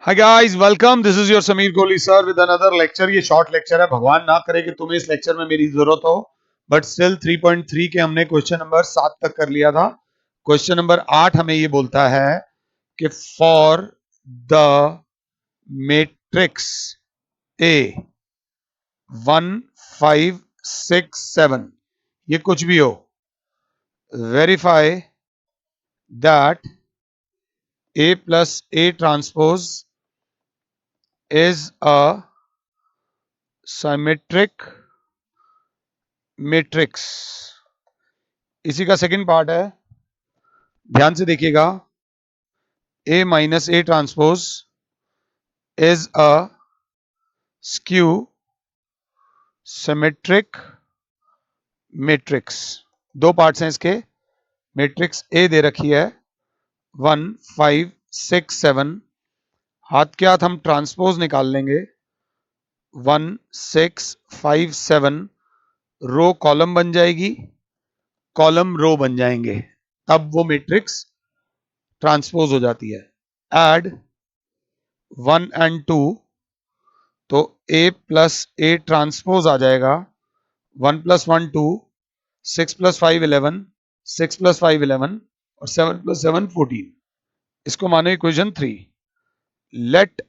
Hi guys, welcome. This is your Sameer Kohli sir with another lecture. ये short lecture है, भगवान ना करे कि तुम्हें इस लेक्चर में मेरी जरूरत हो, बट स्टिल 3.3 के हमने क्वेश्चन नंबर 7 तक कर लिया था। क्वेश्चन नंबर 8 हमें ये बोलता है कि फॉर द मैट्रिक्स ए 1 5 6 7, ये कुछ भी हो, verify that A plus A transpose is a symmetric matrix. इसी का सेकंड पार्ट है, ध्यान से देखिएगा। A minus A transpose is a skew symmetric matrix. दो पार्ट्स हैं इसके। मैट्रिक्स ए दे रखी है 1 5 6 7, हाथ के हाथ हम ट्रांसपोज निकाल लेंगे। 1 6 5 7 रो कॉलम बन जाएगी, कॉलम रो बन जाएंगे, तब वो मैट्रिक्स ट्रांसपोज हो जाती है। एड 1 and 2, तो ए प्लस ए ट्रांसपोज आ जाएगा। 1 + 1 2, 6 + 5 11, 6 + 5 11 और 7 + 7 14। इसको मानो equation 3। Let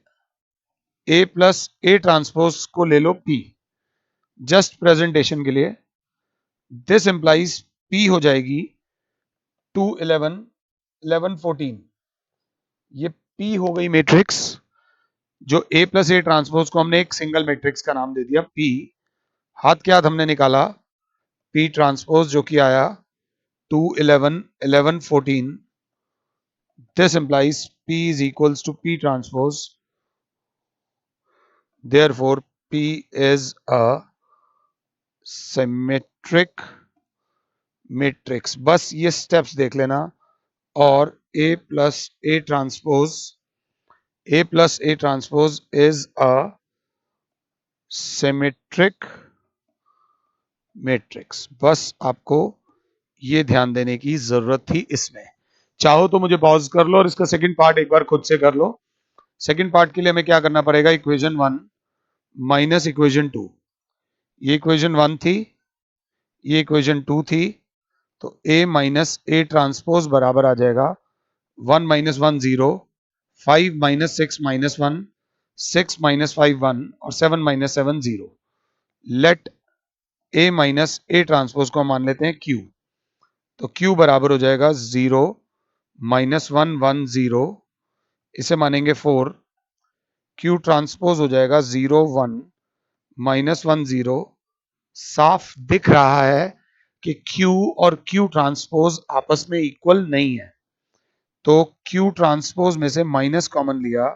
A plus A transpose को ले लो पी, जस्ट प्रेजेंटेशन के लिए। दिस इंप्लाइज पी हो जाएगी 2 11 11 14। ये पी हो गई मैट्रिक्स, जो ए प्लस ए ट्रांसपोज को हमने एक सिंगल मैट्रिक्स का नाम दे दिया पी। हाथ के हाथ हमने निकाला पी ट्रांसपोज, जो कि आया 2 11 11 14। This implies P is equals to P transpose. Therefore, P is a symmetric matrix. बस ये स्टेप्स देख लेना। और A plus A transpose is a symmetric matrix. बस आपको ये ध्यान देने की जरूरत थी इसमें। चाहो तो मुझे पॉज कर लो और इसका सेकंड पार्ट एक बार खुद से कर लो। सेकंड पार्ट के लिए हमें क्या करना पड़ेगा? Equation 1 minus equation 2। ये इक्वेशन 1 थी, ये इक्वेशन 2 थी, तो A माइनस ए ट्रांसपोज बराबर आ जाएगा 1 - 1 0, 5 - 6 - 1, 6 - 5 1 और 7 - 7 0। Let A minus A transpose को हम मान लेते हैं Q, तो Q बराबर हो जाएगा 0 - 1 1 0, इसे मानेंगे 4। Q ट्रांसपोज हो जाएगा 0 1 - 1 0। साफ दिख रहा है कि Q और Q ट्रांसपोज आपस में इक्वल नहीं है, तो Q ट्रांसपोज में से माइनस कॉमन लिया,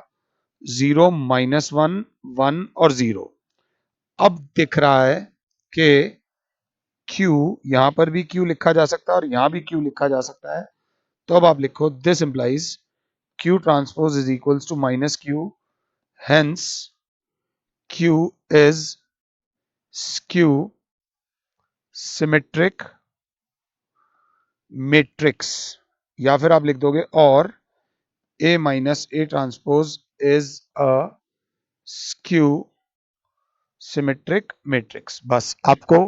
0 - 1 1 और 0। अब दिख रहा है कि Q, यहां पर भी Q लिखा जा सकता है और यहां भी Q लिखा जा सकता है। तो अब आप लिखो this implies Q transpose is equals to -Q, hence Q is skew symmetric matrix. या फिर आप लिख दोगे और A minus A transpose is a skew symmetric matrix. बस आपको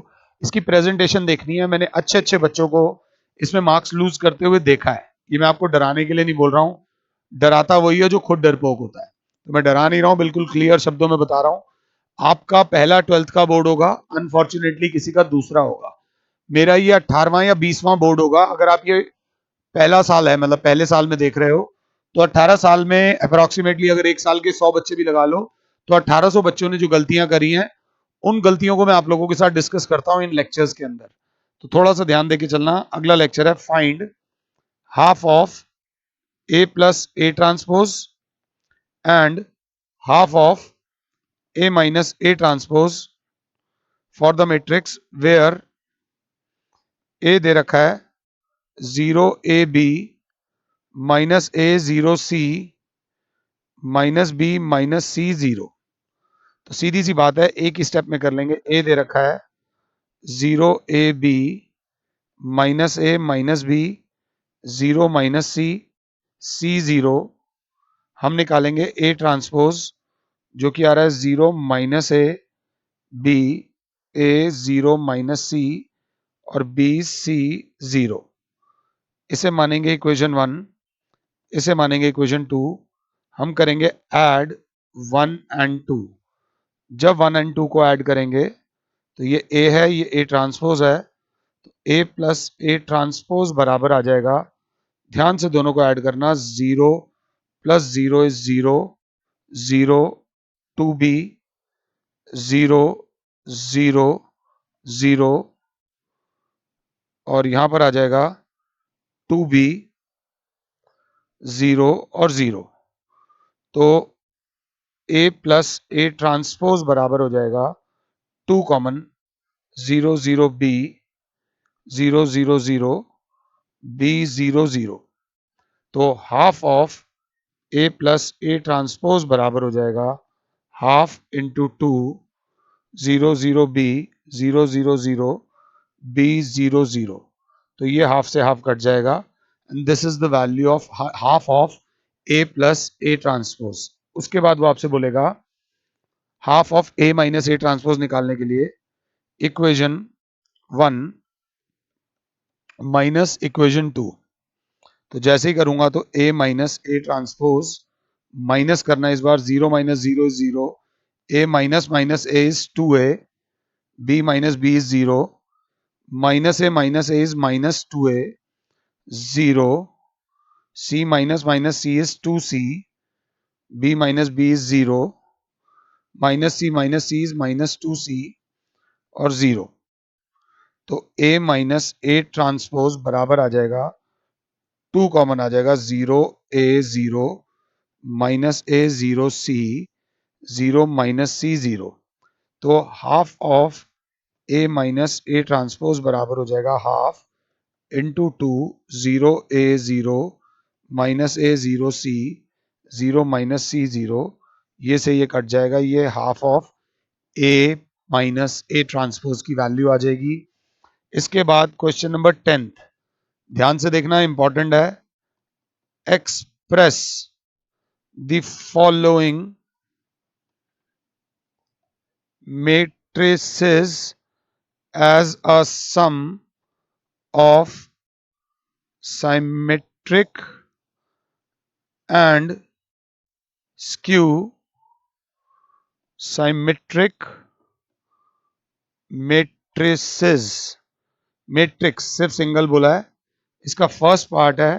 इसकी प्रेजेंटेशन देखनी है। मैंने अच्छे अच्छे बच्चों को इसमें मार्क्स लूज करते हुए देखा है। ये मैं आपको डराने के लिए नहीं बोल रहा हूं, डराता वही है जो खुद डरपोक होता है। तो मैं डरा नहीं रहा हूं, बिल्कुल क्लियर शब्दों में बता रहा हूं। आपका पहला 12th का बोर्ड होगा, अनफॉर्चुनेटली किसी का दूसरा होगा। मेरा ये 18वां या 20वां बोर्ड होगा। अगर आप ये पहला साल है, मतलब पहले साल में देख रहे हो, तो 18 साल में अप्रोक्सीमेटली अगर एक साल के 100 बच्चे भी लगा लो, तो 1800 बच्चों ने जो गलतियां करी हैं, उन गलतियों को मैं आप लोगों के साथ डिस्कस करता हूं इन लेक्चर्स के अंदर। तो थोड़ा सा ध्यान देके चलना। अगला लेक्चर है find half of A plus A transpose and half of A minus A transpose for the matrix where A दे रखा है 0 A B -a 0 c -b -c 0। तो सीधी सी बात है, एक ही स्टेप में कर लेंगे। ए दे रखा है 0 a b -a -b 0 -c c 0। हम निकालेंगे ए ट्रांसपोज जो कि आ रहा है 0 minus A B A 0 minus C और बी सी 0। इसे मानेंगे इक्वेशन 1, इसे मानेंगे इक्वेशन 2। हम करेंगे ऐड 1 एंड 2। जब 1 एंड 2 को ऐड करेंगे तो ये ए है, ये ए ट्रांसपोज है, तो ए प्लस ए ट्रांसपोज बराबर आ जाएगा, ध्यान से दोनों को ऐड करना, 0 प्लस 0 इज 0, 0 2b 0 0 0 और यहां पर आ जाएगा 2b 0 और 0। तो a प्लस ए ट्रांसपोज बराबर हो जाएगा 2 कॉमन 0 0 b 0 0 0 b 0 0। तो half of a plus A transpose बराबर हो जाएगा हाफ इंटू 2 0 0 b 0 0 0 b 0 0। तो ये हाफ से हाफ कट जाएगा and this is the value of half of a plus A transpose. उसके बाद वो आपसे बोलेगा half of a minus A transpose निकालने के लिए इक्वेशन 1 माइनस इक्वेशन 2। तो जैसे ही करूंगा तो a minus A transpose minus करना, इस बार 0 minus 0 is 0, a minus minus a is 2a, b minus b is 0, minus a is minus 2a 0, c minus c is 2c, b minus b is 0, minus c is minus 2c और 0। तो a minus A transpose बराबर आ जाएगा 2 common आ जाएगा 0 a 0 minus a 0 c 0 minus c 0। तो half of a minus A transpose बराबर हो जाएगा half into 2 0 a 0 minus a 0 c 0 minus c 0। ये से ये कट जाएगा, ये half of a minus A transpose की वैल्यू आ जाएगी। इसके बाद क्वेश्चन नंबर 10, ध्यान से देखना, इंपॉर्टेंट है। Express the following matrices as a sum of symmetric and skew symmetric matrices। Matrix सिर्फ सिंगल बोला है। इसका फर्स्ट पार्ट है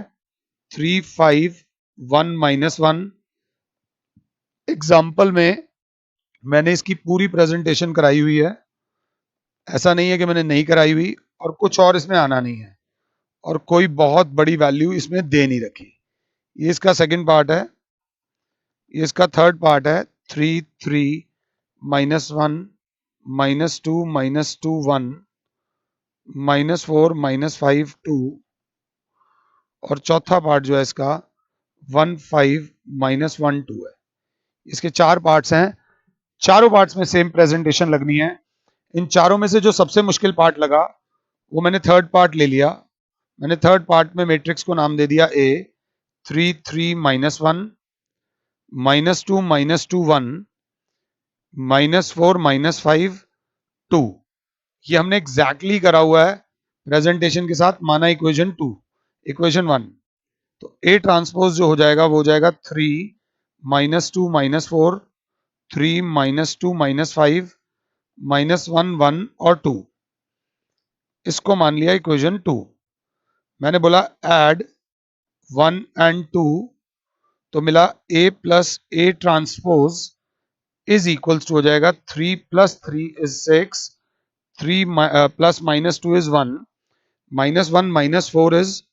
3 5 1 माइनस 1। एग्जाम्पल में मैंने इसकी पूरी प्रेजेंटेशन कराई हुई है, ऐसा नहीं है कि मैंने नहीं कराई हुई, और कुछ और इसमें आना नहीं है, और कोई बहुत बड़ी वैल्यू इसमें दे नहीं रखी। ये इसका सेकंड पार्ट है, ये इसका थर्ड पार्ट है 3 3 माइनस 1 माइनस 2 1 माइनस 4 माइनस 5 2, और चौथा पार्ट जो है इसका 1 5 माइनस 1 2 है। इसके 4 पार्ट्स हैं, चारों पार्ट्स में सेम प्रेजेंटेशन लगनी है। इन चारों में से जो सबसे मुश्किल पार्ट लगा वो मैंने थर्ड पार्ट ले लिया। मैंने थर्ड पार्ट में मैट्रिक्स को नाम दे दिया ए 3 3 माइनस 1 माइनस 2 1 माइनस 4 माइनस 5 2। ये हमने एग्जैक्टली करा हुआ है प्रेजेंटेशन के साथ, माना इक्वेशन 2 इक्वेशन 1। तो ए ट्रांसपोज जो हो जाएगा वो हो जाएगा 3 minus 2 minus 4 3 minus 2 minus 5 minus 1 1 और 2। इसको मान लिया इक्वेशन 2। मैंने बोला ऐड 1 एंड 2, तो मिला a plus A transpose is equals to हो जाएगा 3 plus 3 is 6, 3 plus minus 2 is 1, minus 1 minus 4 is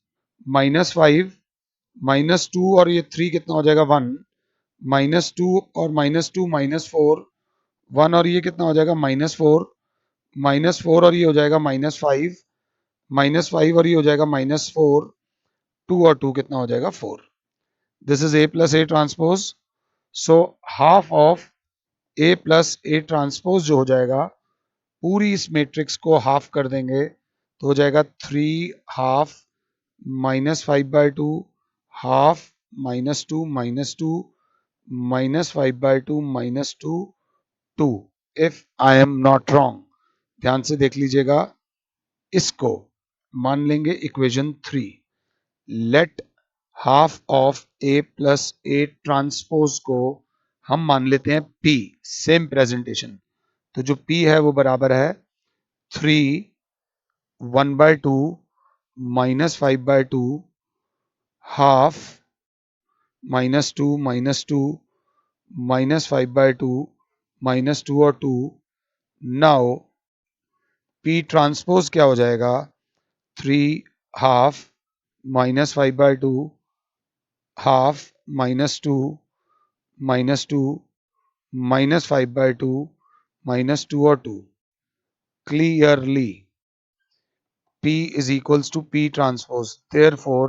minus 5, minus 2 और ये 3 कितना हो जाएगा 1, माइनस 2 और माइनस 2 माइनस 4 1 और ये कितना हो जाएगा माइनस 4, माइनस 4 और ये हो जाएगा माइनस 5, माइनस 5 और ये हो जाएगा माइनस 4, 2 और 2 कितना हो जाएगा 4। This is a plus A transpose. So half of A plus A transpose जो हो जाएगा, पूरी इस मैट्रिक्स को हाफ कर देंगे तो हो जाएगा 3 half minus 5 by 2 half minus 2 minus 2 -5/2 -2 2 if I am not wrong. ध्यान से देख लीजिएगा, इसको मान लेंगे equation 3। Let half of A plus A transpose को हम मान लेते हैं P, सेम प्रेजेंटेशन। तो जो P है वो बराबर है 3 1/2 -5/2 हाफ -2 -2 -5/2 -2 और 2। नाउ P ट्रांसपोज क्या हो जाएगा, 3 हाफ -5/2 हाफ -2 -2 -5/2 -2 और 2। Clearly P is equals to P transpose, therefore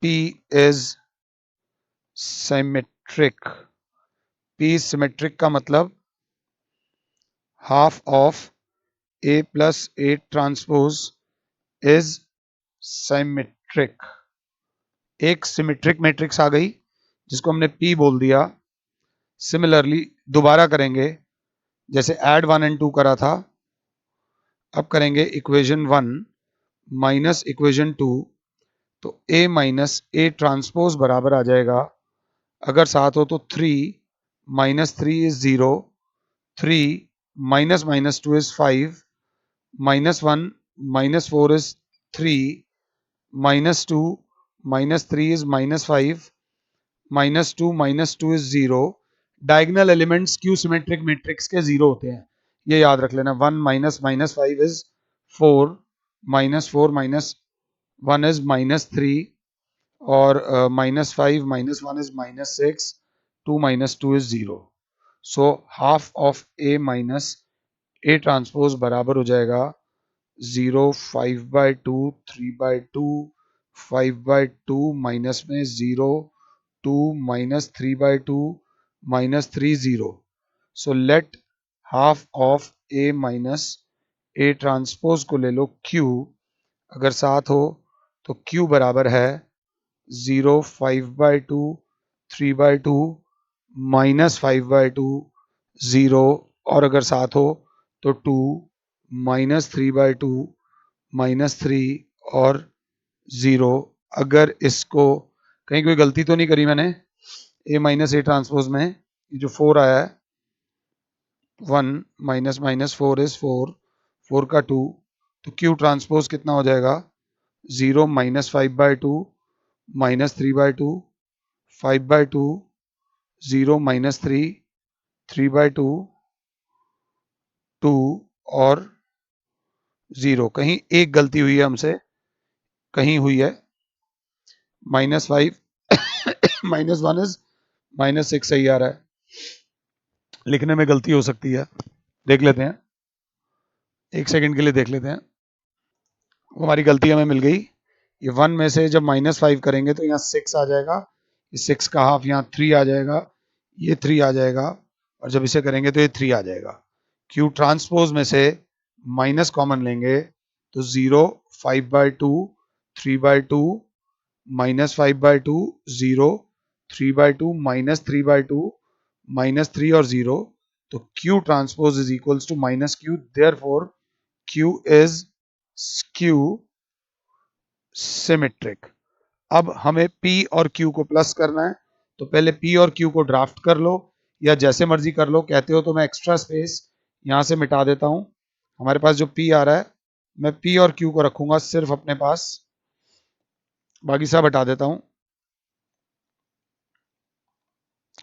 P is symmetric। P is symmetric का मतलब half of A plus A transpose is symmetric। एक सिमेट्रिक मैट्रिक्स आ गई जिसको हमने P बोल दिया। सिमिलरली दोबारा करेंगे, जैसे ऐड 1 एंड 2 करा था, अब करेंगे इक्वेशन 1 माइनस इक्वेशन 2। तो A माइनस ए ट्रांसपोज बराबर आ जाएगा, अगर साथ हो तो 3 -3 is 0, 3 -2 is 5, -1 -4 is 3, -2 -3 is -5, -2 -2 is 0। Diagonal elements Q symmetric matrix के 0 होते हैं, ये याद रख लेना। 1 -5 इज 4, -4 -1 इज -3, और -5 -1 is -6, 2 -2 is 0। So half of A minus A transpose बराबर हो जाएगा 0, 5/2, 3/2, 5/2 माइनस में 0, 2 -3/2 -3 0। So let half of A minus A transpose को ले लो Q, अगर साथ हो तो Q बराबर है 0, 5/2, 3/2 -5/2 0, और अगर साथ हो तो 2 -3/2 -3 और 0। अगर इसको कहीं कोई गलती तो नहीं करी मैंने, A माइनस ए ट्रांसपोज में ये जो 4 आया है, 1 -4 इज 4, 4 का 2, तो Q ट्रांसपोज कितना हो जाएगा, 0 -5/2 -3/2 5/2 0 -3 3/2 2 और 0। कहीं एक गलती हुई है हमसे, कहीं हुई है, -5 -1 इज -6 सही आ रहा है, लिखने में गलती हो सकती है, देख लेते हैं, एक सेकंड के लिए देख लेते हैं। हमारी गलती हमें मिल गई। ये 1 में से जब -5 करेंगे तो यहाँ 6 आ जाएगा, ये 6 का हाफ यहाँ 3 आ जाएगा, ये 3 आ जाएगा, और जब इसे करेंगे तो ये 3 आ जाएगा। क्यू ट्रांसपोज में से माइनस कॉमन लेंगे तो 0, 5/2 3/2 -5/2 0, 3/2 -3/2 -3 और 0। तो Q transpose is equals to -Q, therefore Q is skew symmetric. अब हमें P और Q को प्लस करना है, तो पहले P और Q को ड्राफ्ट कर लो, या जैसे मर्जी कर लो। कहते हो तो मैं एक्स्ट्रा स्पेस यहां से मिटा देता हूं। हमारे पास जो P आ रहा है, मैं P और Q को रखूंगा सिर्फ अपने पास, बाकी सब हटा देता हूं।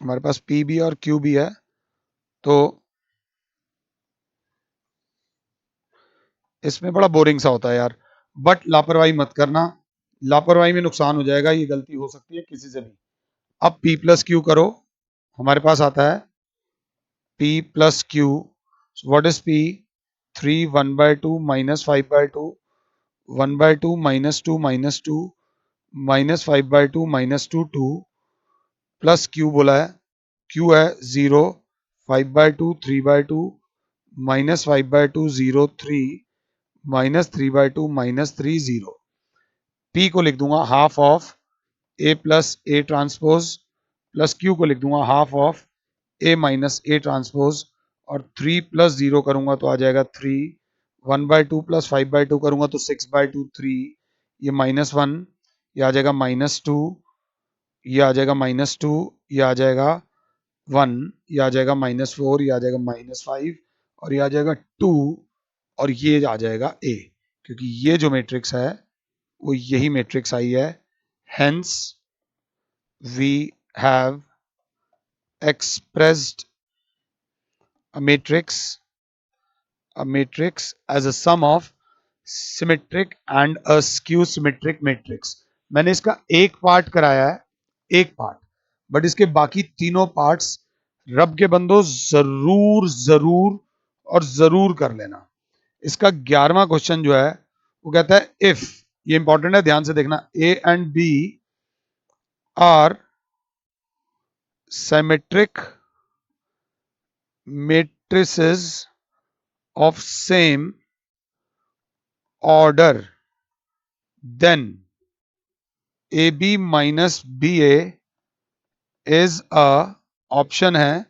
हमारे पास P भी और Q भी है, तो इसमें बड़ा बोरिंग सा होता है यार, बट लापरवाही मत करना, लापरवाही में नुकसान हो जाएगा, ये गलती हो सकती है किसी से भी। अब P प्लस Q करो, हमारे पास आता है P plus Q। What is P, 3 1/2 -5/2 1/2 -2 -2 -5/2 -2 2 plus Q बोला है, Q है 0, 5/2 3/2 -5/2 0 3 -3/2 -3 0। P को लिख दूंगा half of A plus A transpose plus Q को लिख दूंगा half of A minus A transpose, और 3 प्लस 0 करूंगा तो आ जाएगा 3, 1/2 प्लस 5/2 करूंगा तो 6/2, 3, ये -1, ये आ जाएगा -2, ये आ जाएगा -2, ये आ जाएगा 1, ये आ जाएगा -4, ये आ जाएगा -5, और ये आ जाएगा 2, और ये आ जाएगा ए, क्योंकि ये जो मैट्रिक्स है वो यही मैट्रिक्स आई है। Hence we have expressed a matrix as a sum of symmetric and a skew symmetric matrix। मैंने इसका एक पार्ट कराया है, एक पार्ट, बट इसके बाकी तीनों पार्ट्स रब के बंदो जरूर जरूर और जरूर कर लेना। इसका 11वां क्वेश्चन जो है वो कहता है इफ, ये इंपॉर्टेंट है, ध्यान से देखना, A and B are symmetric matrices of same order, then AB minus BA is a, option है,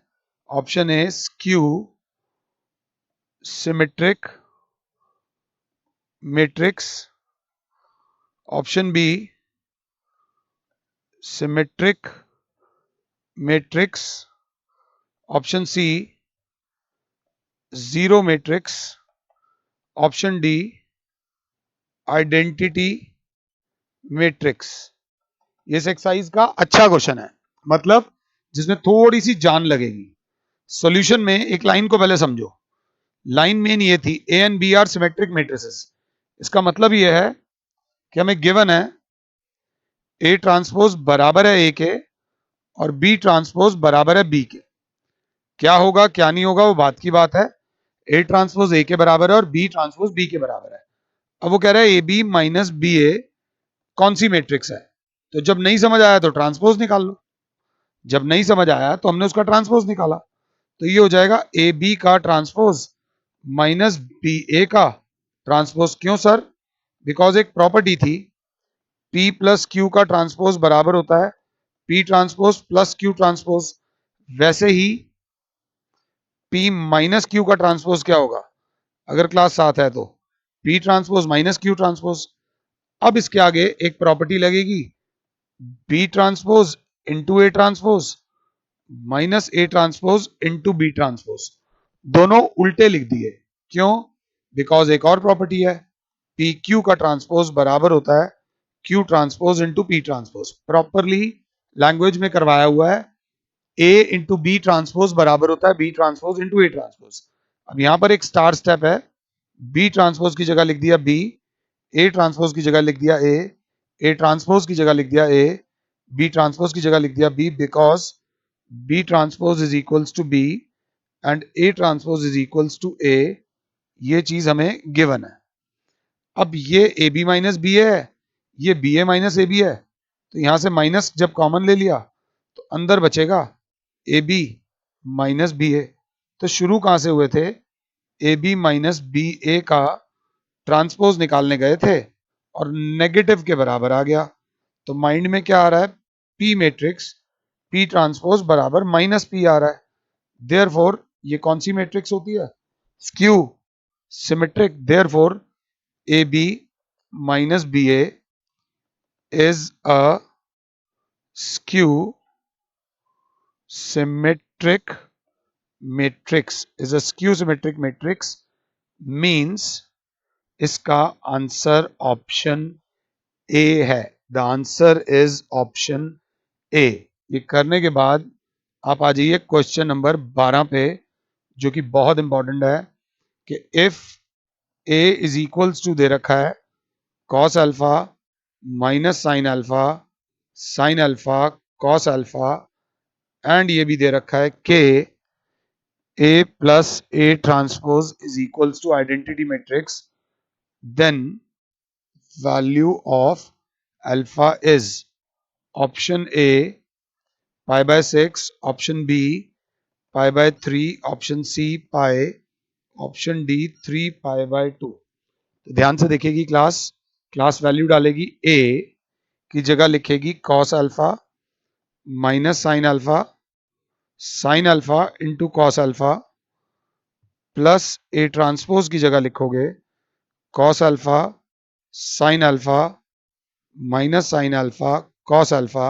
option A skew symmetric matrix, option B symmetric matrix, option C zero matrix, option D identity matrix. ये इस exercise का अच्छा question है, मतलब जिसमें थोड़ी सी जान लगेगी। सॉल्यूशन में एक लाइन को पहले समझो। लाइन मेन ये थी, A and B are symmetric matrices. इसका मतलब ये है कि हमें गिवन है ए ट्रांसपोज बराबर है ए के और बी ट्रांसपोज बराबर है बी के। क्या होगा क्या नहीं होगा वो बात की बात है। ए ट्रांसपोज ए के बराबर है और बी ट्रांसपोज बी के बराबर है। अब वो कह रहा है ए बी माइनस बी ए कौन सी मैट्रिक्स है। तो जब नहीं समझ आया तो ट्रांसपोज निकाल लो, जब नहीं समझ आया तो हमने उसका ट्रांसपोज निकाला। तो ये हो जाएगा ए बी का ट्रांसपोज माइनस बी ए का ट्रांसपोज। क्यों सर? बिकॉज एक प्रॉपर्टी थी P प्लस क्यू का ट्रांसपोज बराबर होता है P transpose plus Q transpose. वैसे ही P माइनस क्यू का ट्रांसपोज क्या होगा अगर क्लास 7 है तो P transpose minus Q transpose. अब इसके आगे एक प्रॉपर्टी लगेगी B transpose into A transpose minus A transpose into B transpose. दोनों उल्टे लिख दिए। क्यों? बिकॉज एक और प्रॉपर्टी है पी क्यू का ट्रांसपोज बराबर होता है Q transpose into P transpose. Properly language में करवाया हुआ है ए इंटू बी ट्रांसपोज बराबर होता है B transpose into A transpose. अब यहां पर एक स्टार स्टेप है, बी ट्रांसपोज की जगह लिख दिया बी, ए ट्रांसपोज की जगह लिख दिया ए ट्रांसपोज की जगह लिख दिया ए, बी ट्रांसपोज की जगह लिख दिया B, because B transpose is equals to B and A transpose is equals to A. ये चीज हमें गिवन है। अब ये ए बी माइनस बी है, ये B A minus A B है, तो यहां से माइनस जब कॉमन ले लिया तो अंदर बचेगा ए बी माइनस बी ए। तो शुरू कहां से हुए थे? ए बी माइनस बी ए का ट्रांसपोज निकालने गए थे और नेगेटिव के बराबर आ गया। तो माइंड में क्या आ रहा है? पी मैट्रिक्स पी ट्रांसपोज बराबर माइनस पी आ रहा है। देयरफॉर ये कौन सी मैट्रिक्स होती है? Skew symmetric. Therefore A B minus B A is a skew symmetric matrix, is a skew symmetric matrix means इसका आंसर ऑप्शन ए है। द आंसर इज ऑप्शन ए। ये करने के बाद आप आ जाइए क्वेश्चन नंबर 12 पे, जो कि बहुत इंपॉर्टेंट है कि if A is equals to दे रखा है cos alpha minus sine alpha cos alpha, and ये भी दे रखा है कि A plus A transpose is equals to identity matrix, then value of alpha is option A pi by 6, option B pi by 3, option C pi, option D 3 pi by 2। तो ध्यान से देखेगी क्लास वैल्यू डालेगी A की जगह लिखेगी cos alpha minus sine alpha into cos alpha plus A transpose की जगह लिखोगे cos alpha sine alpha minus sine alpha cos alpha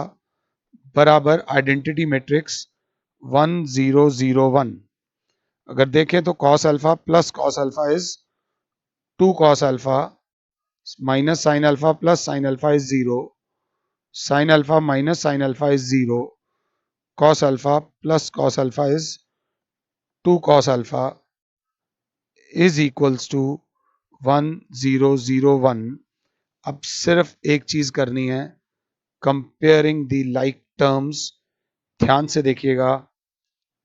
बराबर आइडेंटिटी मैट्रिक्स 1001। अगर देखें तो cos alpha plus cos alpha is 2 cos alpha minus sine alpha plus sine alpha is 0, sine alpha minus sine alpha is 0, cos alpha plus cos alpha is 2 cos alpha is equals to 1001। अब सिर्फ एक चीज करनी है, comparing the like terms. ध्यान से देखिएगा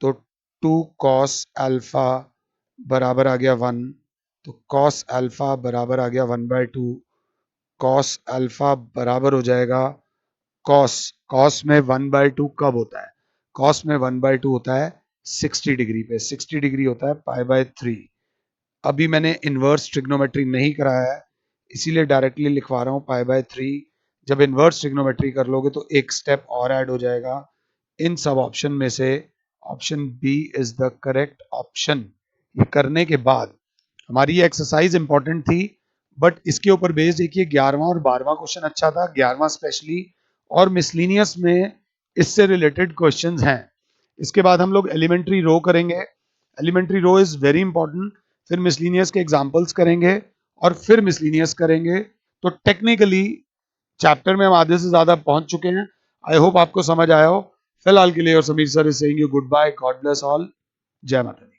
तो 2 cos alpha बराबर आ गया 1, तो cos alpha बराबर आ गया 1/2, cos alpha बराबर हो जाएगा cos में 1/2 कब होता है? cos में 1/2 होता है 60 डिग्री पे, 60 डिग्री होता है π/3। अभी मैंने इनवर्स ट्रिग्नोमेट्री नहीं कराया है, इसीलिए डायरेक्टली लिखवा रहा हूँ π/3। जब इनवर्स ट्रिग्नोमेट्री कर लोगे तो एक स्टेप और ऐड हो जाएगा। इन सब ऑप्शन में से option B is the correct option. ये करने के बाद हमारी ये एक्सरसाइज इंपॉर्टेंट थी, बट इसके ऊपर बेस्ड देखिए 11वां और 12वां क्वेश्चन अच्छा था, 11वां स्पेशली, और मिसलिनियस में इससे रिलेटेड क्वेश्चंस हैं। इसके बाद हम लोग एलिमेंट्री रो करेंगे, elementary row is very important, फिर मिसलिनियस के एग्जांपल्स करेंगे और फिर मिसलिनियस करेंगे। तो टेक्निकली चैप्टर में हम आधे से ज्यादा पहुंच चुके हैं। आई होप आपको समझ आया हो। फिलहाल के लिए और Sameer sir is saying you goodbye, God bless all, जय माता दी।